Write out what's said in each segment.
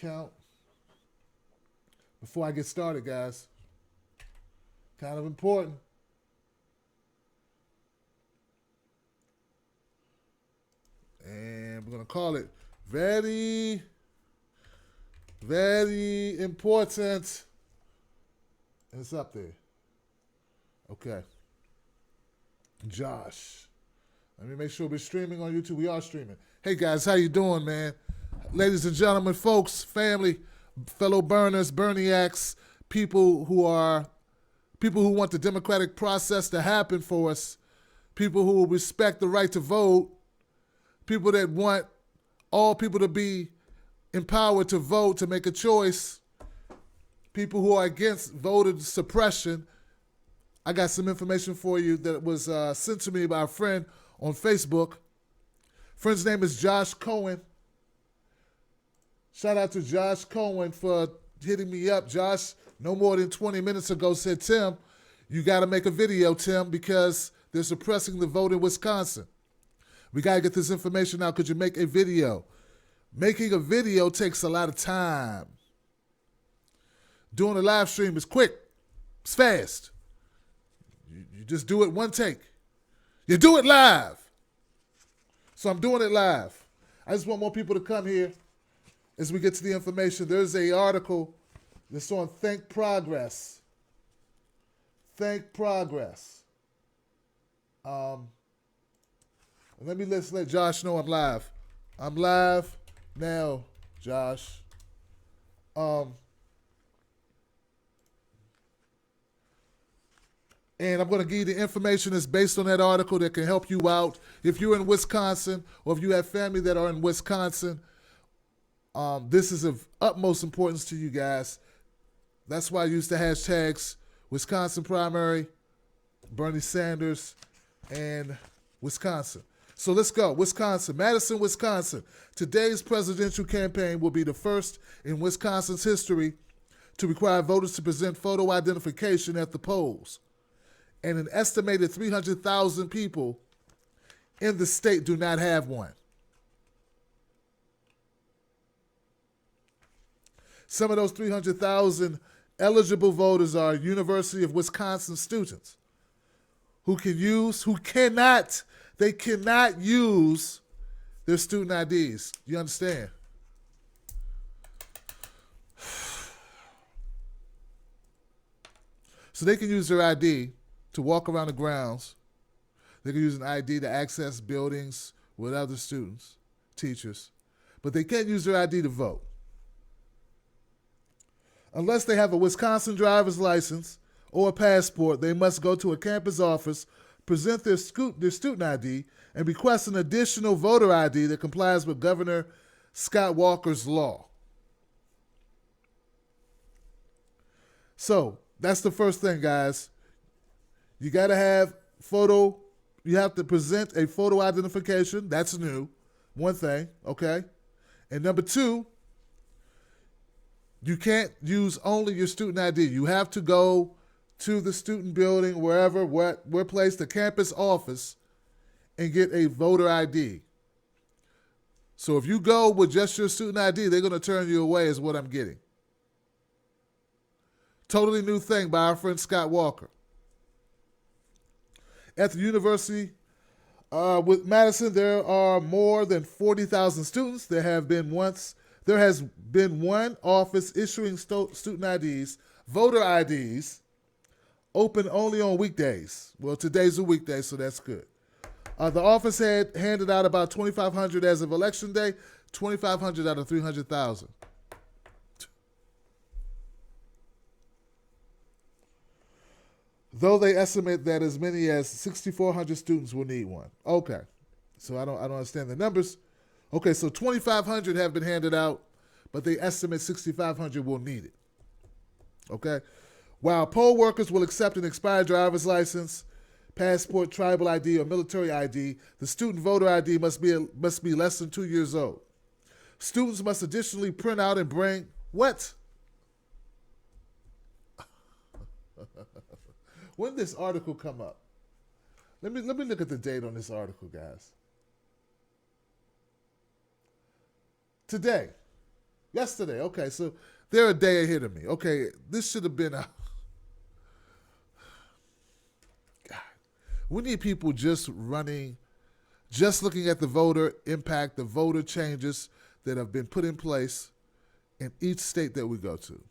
count. Before I get started, guys, kind of important. And we're going to call it very, very important. It's up there. Okay. Josh. Let me make sure we're streaming on YouTube. We are streaming. Hey, guys, how you doing, man? Ladies and gentlemen, folks, family, fellow burners, Berniacs, people who want the democratic process to happen for us, people who respect the right to vote, people that want all people to be empowered to vote, to make a choice, people who are against voter suppression. I got some information for you that was sent to me by a friend on Facebook. Friend's name is Josh Cohen. Shout out to Josh Cohen for hitting me up. Josh, no more than 20 minutes ago, said, Tim, you got to make a video, Tim, because they're suppressing the vote in Wisconsin. We got to get this information out. Could you make a video? Making a video takes a lot of time. Doing a live stream is quick. It's fast. You just do it one take. You do it live. So I'm doing it live. I just want more people to come here as we get to the information. There's an article that's on Think Progress. Think Progress. Let's let Josh know I'm live. I'm live now, Josh. And I'm going to give you the information that's based on that article that can help you out. If you're in Wisconsin or if you have family that are in Wisconsin, this is of utmost importance to you guys. That's why I use the hashtags Wisconsin primary, Bernie Sanders, and Wisconsin. So let's go. Wisconsin, Madison, Wisconsin. Today's presidential campaign will be the first in Wisconsin's history to require voters to present photo identification at the polls. And an estimated 300,000 people in the state do not have one. Some of those 300,000 eligible voters are University of Wisconsin students who cannot use their student IDs. You understand? So they can use their ID to walk around the grounds. They can use an ID to access buildings with other students, teachers, but they can't use their ID to vote. Unless they have a Wisconsin driver's license or a passport, they must go to a campus office, present their student ID, and request an additional voter ID that complies with Governor Scott Walker's law. So that's the first thing, guys. You got to have you have to present a photo identification. That's new. One thing, okay? And number two, you can't use only your student ID. You have to go to the student building, wherever, where placed, the campus office, and get a voter ID. So if you go with just your student ID, they're going to turn you away is what I'm getting. Totally new thing by our friend Scott Walker. At the university with Madison, there are more than 40,000 students. There has been one office issuing student IDs, voter IDs, open only on weekdays. Well, today's a weekday, so that's good. The office had handed out about 2,500 as of election day, 2,500 out of 300,000. Though they estimate that as many as 6,400 students will need one. Okay, so I don't understand the numbers. Okay, so 2,500 have been handed out, but they estimate 6,500 will need it. Okay, while poll workers will accept an expired driver's license, passport, tribal ID, or military ID, the student voter ID must be less than 2 years old. Students must additionally print out and bring what? When did this article come up? Let me look at the date on this article, guys. Today. Yesterday. Okay, so they're a day ahead of me. Okay, this should have been a. God, we need people just running, just looking at the voter impact, the voter changes that have been put in place in each state that we go to.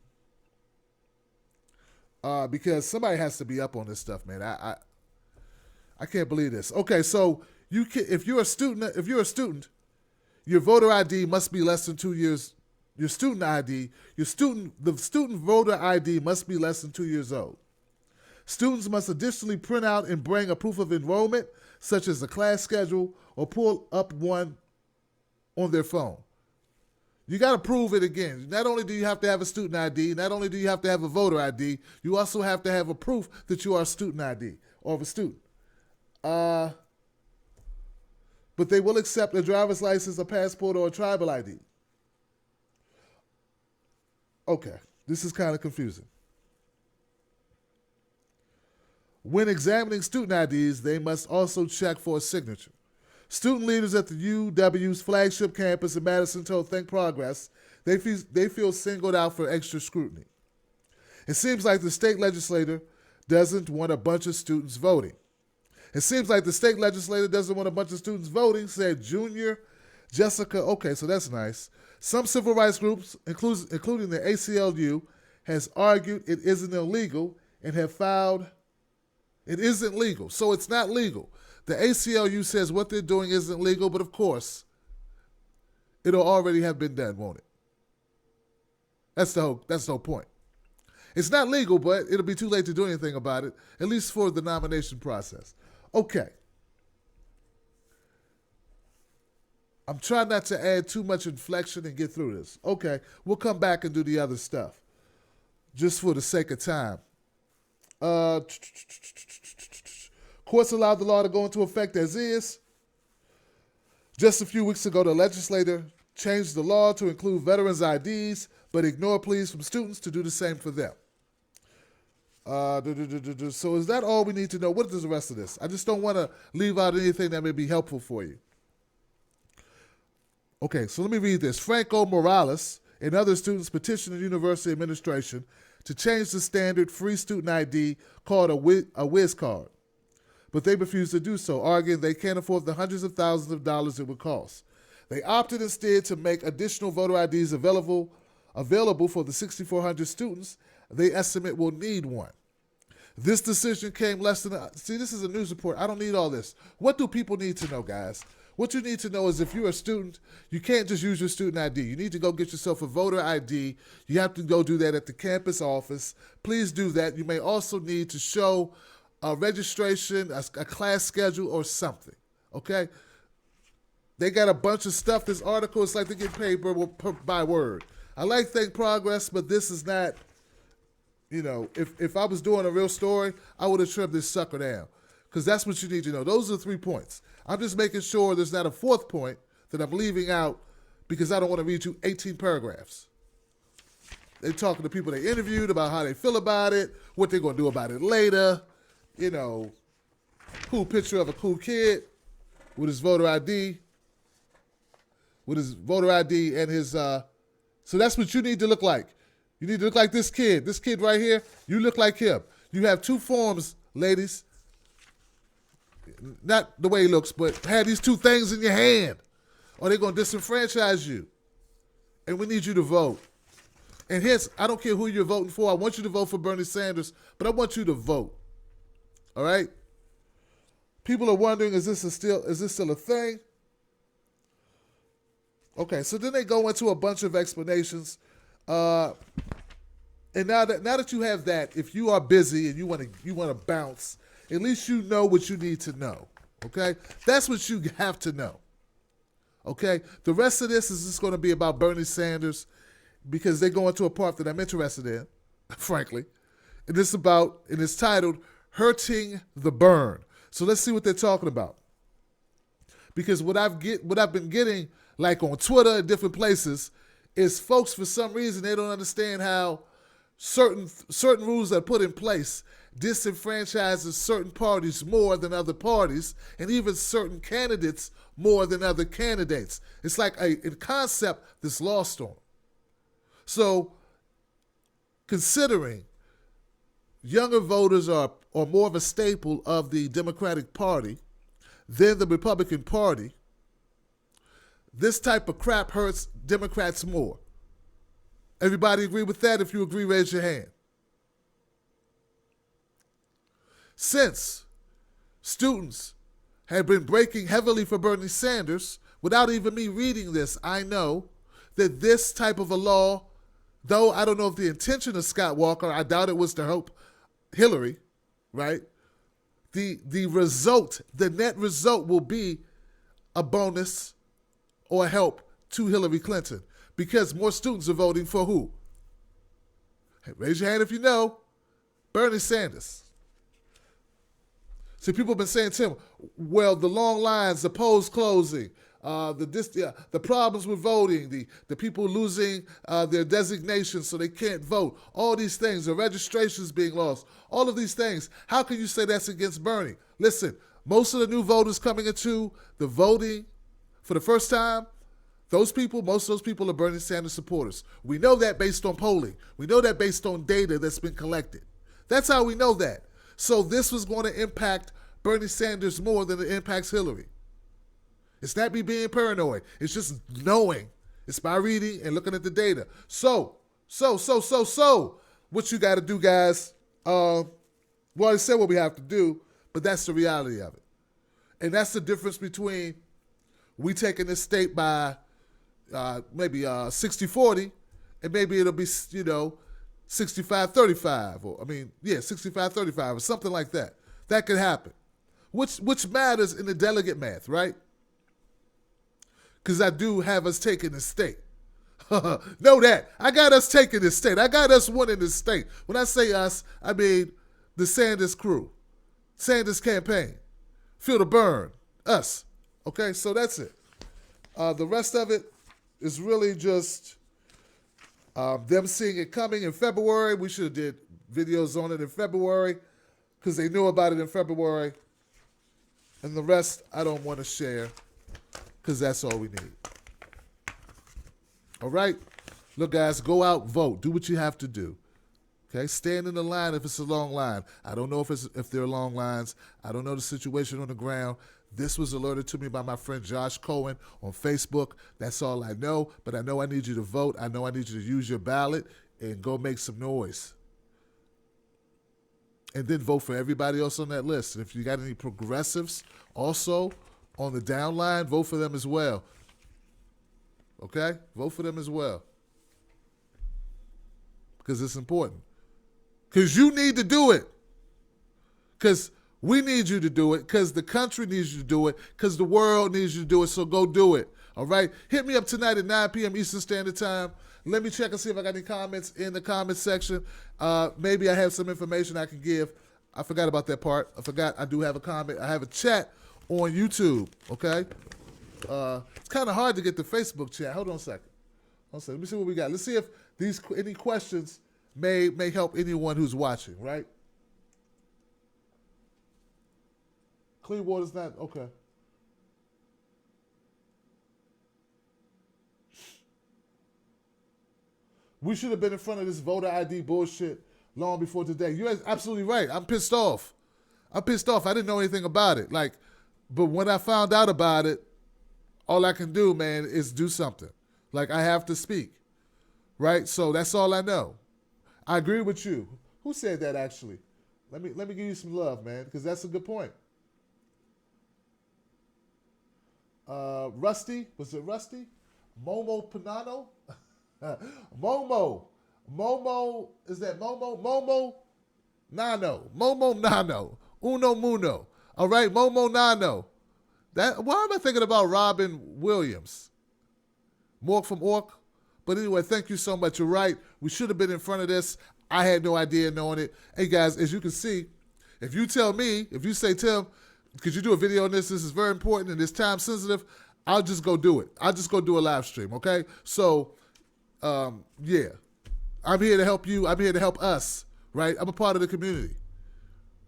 Because somebody has to be up on this stuff, man. I can't believe this. Okay, so you can, if you're a student, your voter ID must be less than 2 years. The student voter ID must be less than 2 years old. Students must additionally print out and bring a proof of enrollment, such as a class schedule, or pull up one on their phone. You got to prove it again. Not only do you have to have a student ID, not only do you have to have a voter ID, you also have to have a proof that you are a student ID or of a student. But they will accept a driver's license, a passport, or a tribal ID. Okay, this is kind of confusing. When examining student IDs, they must also check for a signature. Student leaders at the UW's flagship campus in Madison told Think Progress they feel singled out for extra scrutiny. It seems like the state legislature doesn't want a bunch of students voting. Said Junior Jessica. Okay, so that's nice. Some civil rights groups, including the ACLU, has argued it isn't illegal and have filed it isn't legal. So it's not legal. The ACLU says what they're doing isn't legal, but of course, it'll already have been done, won't it? That's the whole point. It's not legal, but it'll be too late to do anything about it, at least for the nomination process. Okay. I'm trying not to add too much inflection and get through this. Okay, we'll come back and do the other stuff, just for the sake of time. Courts allowed the law to go into effect as is. Just a few weeks ago, the legislature changed the law to include veterans' IDs, but ignored pleas from students to do the same for them. So is that all we need to know? What is the rest of this? I just don't want to leave out anything that may be helpful for you. Okay, so let me read this. Franco Morales and other students petitioned the university administration to change the standard free student ID called a Whiz card. But they refused to do so, arguing they can't afford the hundreds of thousands of dollars it would cost. They opted instead to make additional voter IDs available for the 6,400 students they estimate will need one. This decision came less than see, this is a news report. I don't need all this. What do people need to know, guys? What you need to know is if you're a student, you can't just use your student ID. You need to go get yourself a voter ID. You have to go do that at the campus office. Please do that. You may also need to show a registration, a class schedule, or something, okay? They got a bunch of stuff. This article is like they get paid by word. I like Think Progress, but this is not, if I was doing a real story, I would have trimmed this sucker down because that's what you need to know. Those are the 3 points. I'm just making sure there's not a 4th point that I'm leaving out because I don't want to read you 18 paragraphs. They're talking to people they interviewed about how they feel about it, what they're going to do about it later. Cool picture of a cool kid with his voter ID, and his, so that's what you need to look like. You need to look like this kid right here. You look like him. You have 2 forms, ladies. Not the way he looks, but have these 2 things in your hand or they're going to disenfranchise you. And we need you to vote. And hence, I don't care who you're voting for. I want you to vote for Bernie Sanders, but I want you to vote. All right? People are wondering, is this still a thing? Okay, so then they go into a bunch of explanations. And now that you have that, if you are busy and you want to bounce, at least you know what you need to know. Okay? That's what you have to know. Okay? The rest of this is just going to be about Bernie Sanders because they go into a part that I'm interested in, frankly. And it's titled Hurting the Burn. So let's see what they're talking about. Because what I've been getting, like on Twitter and different places, is folks, for some reason, they don't understand how certain rules that are put in place disenfranchises certain parties more than other parties, and even certain candidates more than other candidates. It's like in concept, this lost on them. So, considering younger voters are more of a staple of the Democratic Party than the Republican Party, this type of crap hurts Democrats more. Everybody agree with that? If you agree, raise your hand. Since students have been breaking heavily for Bernie Sanders, without even me reading this, I know that this type of a law, though I don't know if the intention of Scott Walker, I doubt it was to help Hillary, right? The result, the net result will be a bonus or help to Hillary Clinton because more students are voting for who? Hey, raise your hand if you know. Bernie Sanders. See, people have been saying to him, well, the long lines, the polls closing, the problems with voting, the people losing their designations so they can't vote, all these things, the registrations being lost, all of these things. How can you say that's against Bernie? Listen, most of the new voters coming into the voting for the first time, most of those people are Bernie Sanders supporters. We know that based on polling. We know that based on data that's been collected. That's how we know that. So this was going to impact Bernie Sanders more than it impacts Hillary. It's not me being paranoid. It's just knowing. It's by reading and looking at the data. So, what you got to do, guys, well, I said what we have to do, but that's the reality of it. And that's the difference between we taking this state by maybe 60-40, and maybe it'll be, 65-35, or 65-35, or something like that. That could happen. Which matters in the delegate math, right? Because I do have us taking the state. Know that. I got us taking the state. I got us winning the state. When I say us, I mean the Sanders crew. Sanders campaign. Feel the burn. Us. Okay, so that's it. The rest of it is really just them seeing it coming in February. We should have did videos on it in February because they knew about it in February. And the rest I don't want to share because that's all we need. All right? Look, guys, go out, vote. Do what you have to do. Okay? Stand in the line if it's a long line. I don't know if there are long lines. I don't know the situation on the ground. This was alerted to me by my friend Josh Cohen on Facebook. That's all I know. But I know I need you to vote. I know I need you to use your ballot and go make some noise. And then vote for everybody else on that list. And if you got any progressives also on the down line, vote for them as well. Okay? Vote for them as well. Because it's important. Because you need to do it. Because we need you to do it. Because the country needs you to do it. Because the world needs you to do it. So go do it. All right? Hit me up tonight at 9 p.m. Eastern Standard Time. Let me check and see if I got any comments in the comments section. Maybe I have some information I can give. I forgot about that part. I do have a comment. I have a chat on YouTube. Okay? It's kind of hard to get the Facebook chat. Hold on a second. Let me see what we got. Let's see if any questions may help anyone who's watching, right? Clean water's not, okay. We should have been in front of this voter ID bullshit long before today. You're absolutely right. I'm pissed off. I didn't know anything about it. But when I found out about it, all I can do, man, is do something. I have to speak, right? So that's all I know. I agree with you. Who said that, actually? Let me give you some love, man, because that's a good point. Rusty, was it Rusty? Momo Panano? Momo, is that Momo? Momo Nano, Uno Muno. All right, Momo Nano. Why am I thinking about Robin Williams? Mork from Ork. But anyway, thank you so much. You're right. We should have been in front of this. I had no idea knowing it. Hey, guys, as you can see, if you say, Tim, could you do a video on this? This is very important and it's time sensitive. I'll just go do it. I'll just go do a live stream, okay? So, yeah. I'm here to help you. I'm here to help us, right? I'm a part of the community.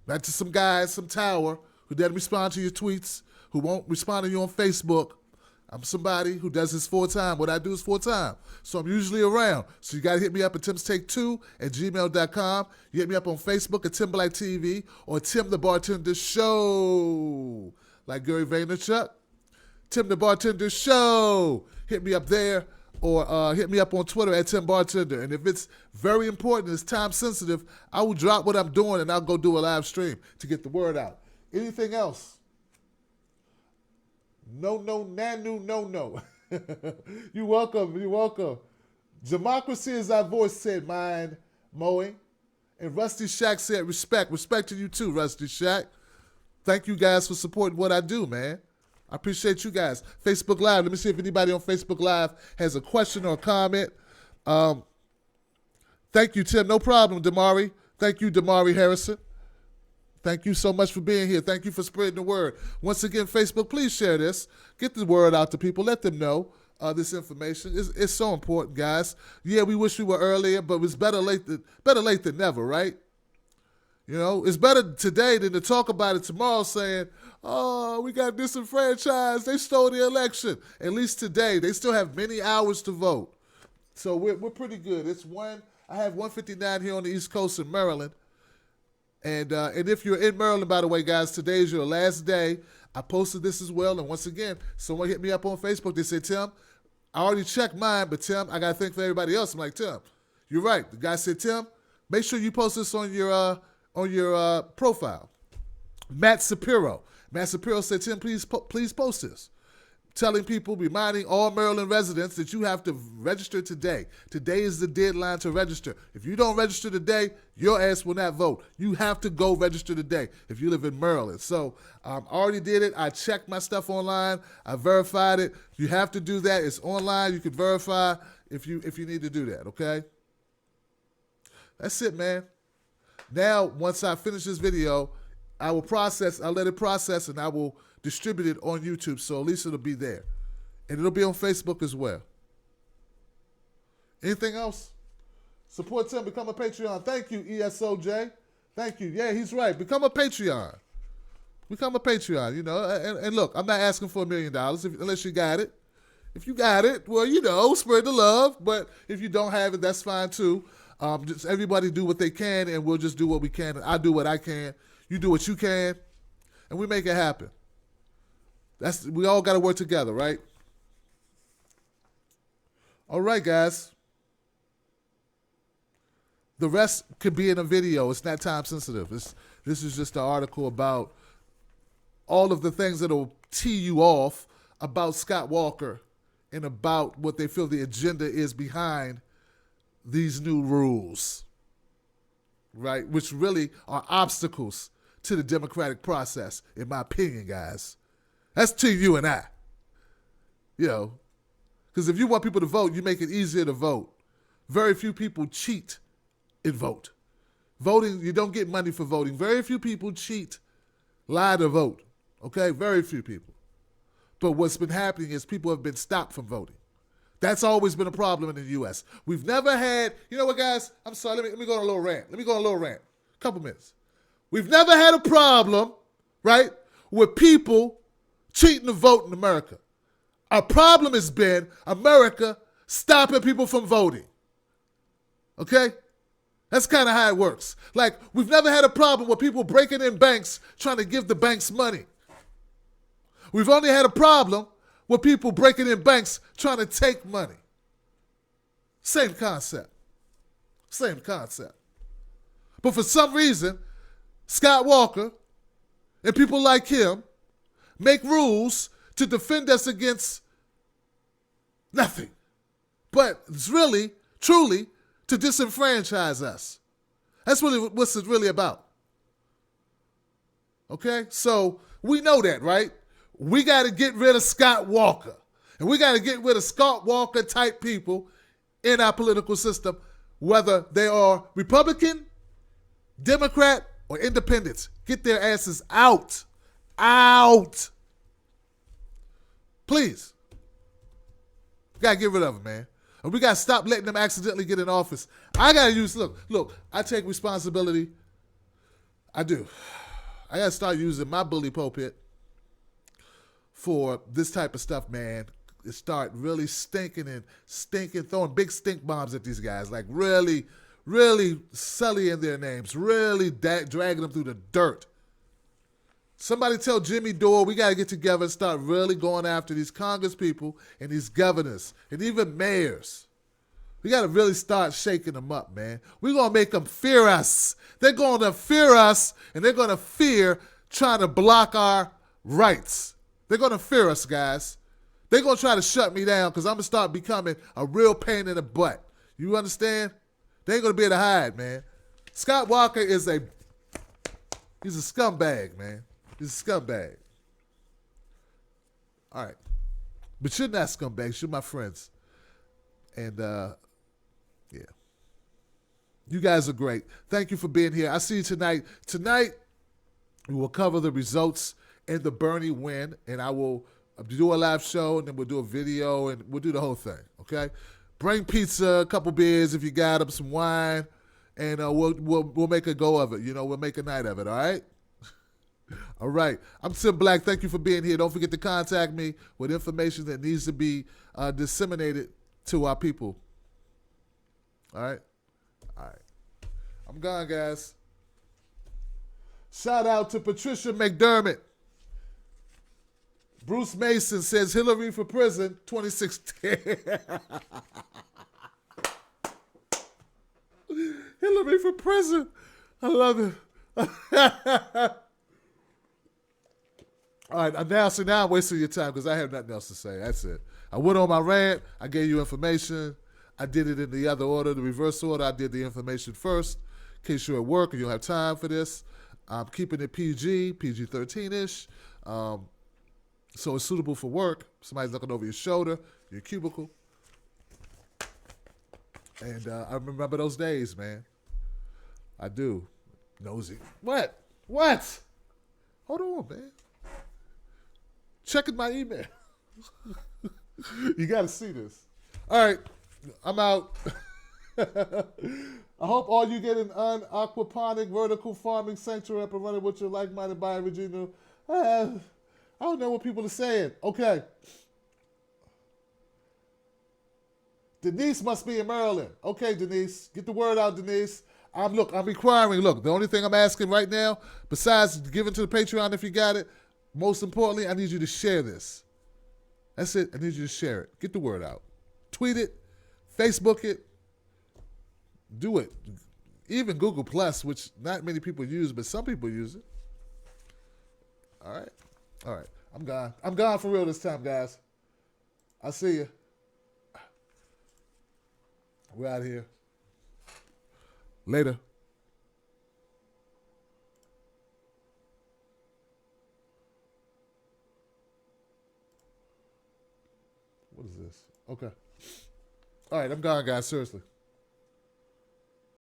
Not just some guys, some tower who doesn't respond to your tweets, who won't respond to you on Facebook. I'm somebody who does this full-time. What I do is full-time. So I'm usually around. So you got to hit me up at timstake2@gmail.com. You hit me up on Facebook at Tim Black TV or Tim the Bartender Show. Like Gary Vaynerchuk. Tim the Bartender Show. Hit me up there or hit me up on Twitter at Tim Bartender. And if it's very important, it's time sensitive, I will drop what I'm doing and I'll go do a live stream to get the word out. Anything else? No. You're welcome. Democracy is our voice, said Mind Mowing. And Rusty Shack said respect. Respect to you too, Rusty Shack. Thank you guys for supporting what I do, man. I appreciate you guys. Facebook Live. Let me see if anybody on Facebook Live has a question or a comment. Thank you, Tim. No problem, Damari. Thank you, Damari Harrison. Thank you so much for being here. Thank you for spreading the word. Once again, Facebook, please share this. Get the word out to people. Let them know this information. It's so important, guys. Yeah, we wish we were earlier, but it's better late than never, right? You know, it's better today than to talk about it tomorrow saying, oh, we got disenfranchised. They stole the election. At least today, they still have many hours to vote. So we're pretty good. I have 1:59 here on the East Coast in Maryland. And if you're in Maryland, by the way, guys, today is your last day. I posted this as well. And once again, someone hit me up on Facebook. They said, Tim, I already checked mine, but Tim, I got to think for everybody else. I'm like, Tim, you're right. The guy said, Tim, make sure you post this on your profile. Matt Sapiro said, Tim, please post this. Telling people, reminding all Maryland residents that you have to register today. Today is the deadline to register. If you don't register today, your ass will not vote. You have to go register today if you live in Maryland. So I already did it. I checked my stuff online. I verified it. You have to do that. It's online. You can verify if you need to do that, okay? That's it, man. Now, once I finish this video, I'll let it process, and I will distribute it on YouTube, so at least it'll be there. And it'll be on Facebook as well. Anything else? Support Tim, become a Patreon. Thank you, ESOJ. Thank you. Yeah, he's right. Become a Patreon. Become a Patreon, you know. And look, I'm not asking for $1 million unless you got it. If you got it, well, you know, spread the love. But if you don't have it, that's fine too. Just everybody do what they can, and we'll just do what we can. I do what I can. You do what you can, and we make it happen. We all got to work together, right? All right, guys. The rest could be in a video. It's not time sensitive. This is just an article about all of the things that will tee you off about Scott Walker and about what they feel the agenda is behind these new rules, right? Which really are obstacles to the democratic process, in my opinion, guys. That's to you and I. You know, because if you want people to vote, you make it easier to vote. Very few people cheat and vote. Voting, you don't get money for voting. Very few people cheat, lie to vote. Okay? Very few people. But what's been happening is people have been stopped from voting. That's always been a problem in the U.S. We've never had, you know what, guys? I'm sorry, let me go on a little rant. Couple minutes. We've never had a problem, right, with people cheating to vote in America. Our problem has been America stopping people from voting. Okay? That's kind of how it works. Like, we've never had a problem with people breaking in banks trying to give the banks money. We've only had a problem with people breaking in banks trying to take money. Same concept. But for some reason, Scott Walker and people like him make rules to defend us against nothing. But it's really, truly, to disenfranchise us. That's really what it's really about. Okay? So we know that, right? We got to get rid of Scott Walker. And we got to get rid of Scott Walker type people in our political system, whether they are Republican, Democrat, or independents. Get their asses out. Out. Please. We got to get rid of them, man. And we got to stop letting them accidentally get in office. I got to use, look, I take responsibility. I do. I got to start using my bully pulpit for this type of stuff, man. start really stinking, throwing big stink bombs at these guys, like really, really sullying their names, really dragging them through the dirt. Somebody tell Jimmy Dore we got to get together and start really going after these Congress people and these governors and even mayors. We got to really start shaking them up, man. We're going to make them fear us. They're going to fear us, and they're going to fear trying to block our rights. They're going to fear us, guys. They're going to try to shut me down because I'm going to start becoming a real pain in the butt. You understand? They ain't going to be able to hide, man. Scott Walker he's a scumbag, man. He's a scumbag. All right. But you're not scumbags. You're my friends. And, yeah. You guys are great. Thank you for being here. I'll see you tonight. Tonight, we will cover the results in the Bernie win, and I will do a live show, and then we'll do a video, and we'll do the whole thing, okay? Bring pizza, a couple beers if you got them, some wine, and we'll make a go of it. You know, we'll make a night of it, all right? All right. I'm Tim Black. Thank you for being here. Don't forget to contact me with information that needs to be disseminated to our people. All right? All right. I'm gone, guys. Shout out to Patricia McDermott. Bruce Mason says Hillary for prison 2016. Hillary for prison. I love it. All right, now I'm wasting your time because I have nothing else to say. That's it. I went on my rant. I gave you information. I did it in the other order, the reverse order. I did the information first in case you're at work and you don't have time for this. I'm keeping it PG-13-ish. So it's suitable for work. Somebody's looking over your shoulder, your cubicle. And I remember those days, man. I do. Nosy. What? Hold on, man. Checking my email. You got to see this. All right. I'm out. I hope all you get an aquaponic vertical farming sanctuary up and running with your like-minded buyer, Regina. I don't know what people are saying. Okay. Denise must be in Maryland. Okay, Denise. Get the word out, Denise. I'm requiring, the only thing I'm asking right now, besides giving to the Patreon if you got it, most importantly, I need you to share this. That's it. I need you to share it. Get the word out. Tweet it. Facebook it. Do it. Even Google Plus, which not many people use, but some people use it. All right. All right. I'm gone. I'm gone for real this time, guys. I'll see you. We're out of here. Later. What is this? Okay. All right, I'm gone, guys. Seriously.